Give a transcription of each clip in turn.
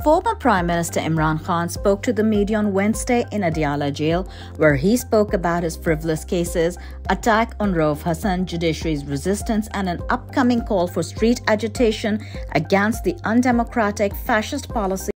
Former Prime Minister Imran Khan spoke to the media on Wednesday in Adiala jail, where he spoke about his frivolous cases, attack on Rauf Hassan, judiciary's resistance, and an upcoming call for street agitation against the undemocratic fascist policy.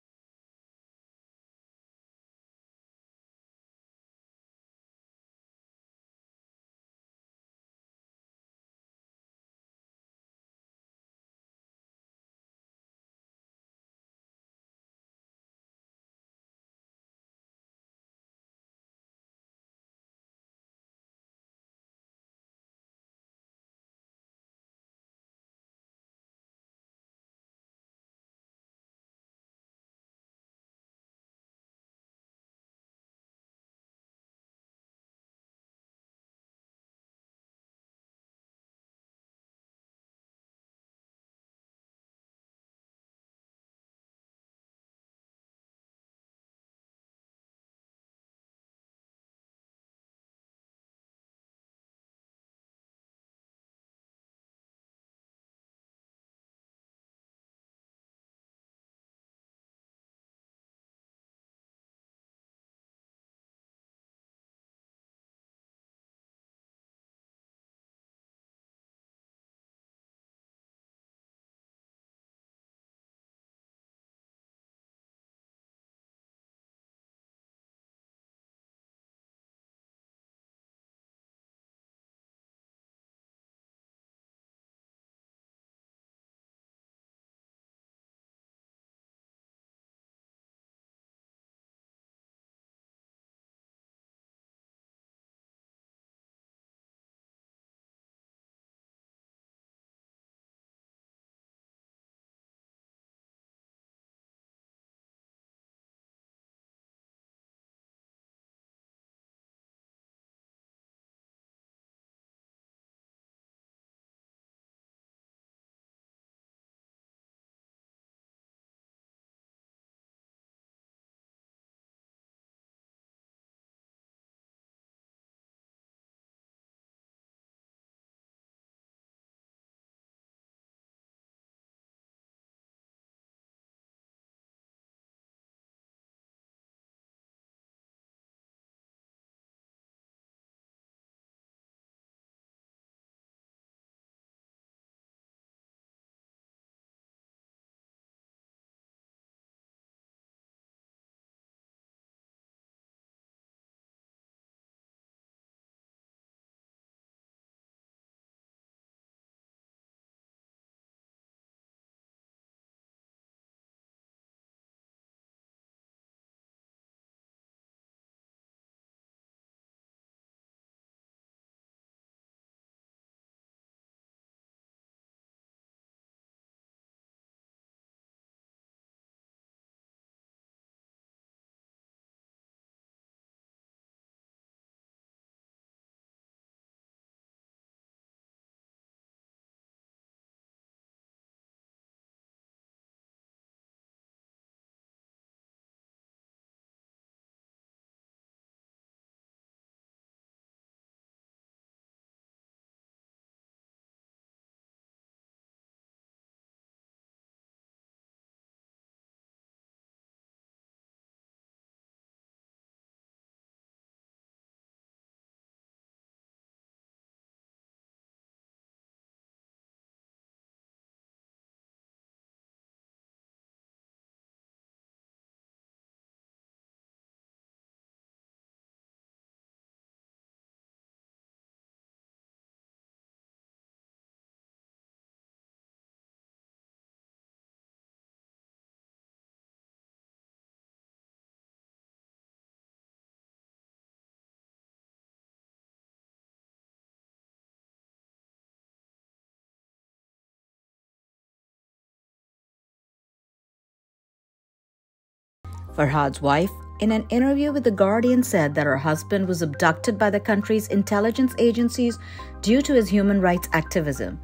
Farhad's wife, in an interview with The Guardian, said that her husband was abducted by the country's intelligence agencies due to his human rights activism.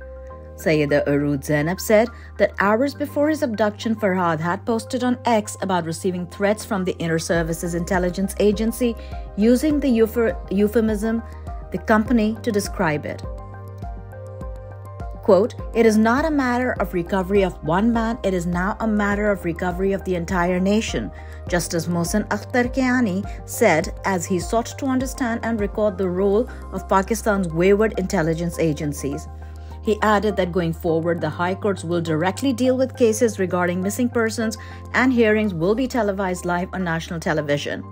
Sayyida Urud Zainab said that hours before his abduction, Farhad had posted on X about receiving threats from the Inter Services Intelligence Agency, using the euphemism "the company" to describe it. Quote, "It is not a matter of recovery of one man, it is now a matter of recovery of the entire nation," Justice Mohsen Akhtar Kiani said as he sought to understand and record the role of Pakistan's wayward intelligence agencies. He added that going forward, the High Courts will directly deal with cases regarding missing persons and hearings will be televised live on national television.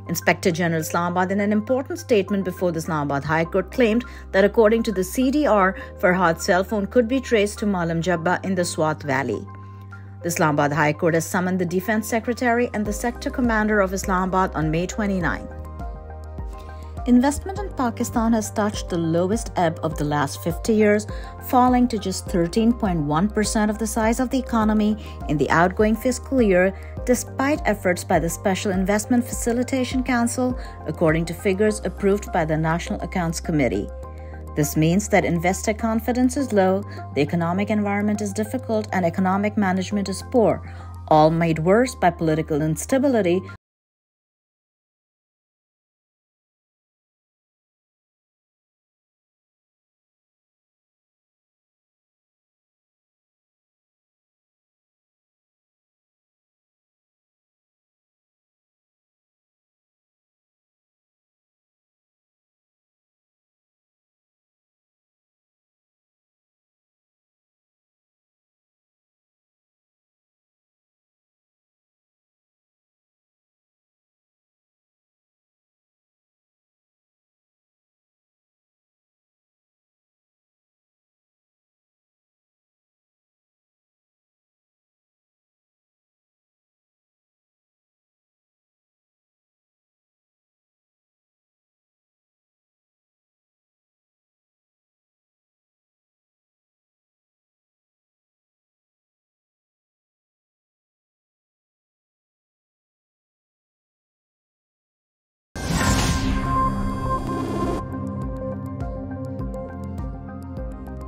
Inspector General Islamabad, in an important statement before the Islamabad High Court, claimed that according to the CDR, Farhad's cell phone could be traced to Malam Jabba in the Swat Valley. The Islamabad High Court has summoned the Defense Secretary and the Sector Commander of Islamabad on May 29. Investment in Pakistan has touched the lowest ebb of the last 50 years, falling to just 13.1% of the size of the economy in the outgoing fiscal year, despite efforts by the Special Investment Facilitation Council, according to figures approved by the National Accounts Committee. This means that investor confidence is low, the economic environment is difficult, and economic management is poor, all made worse by political instability,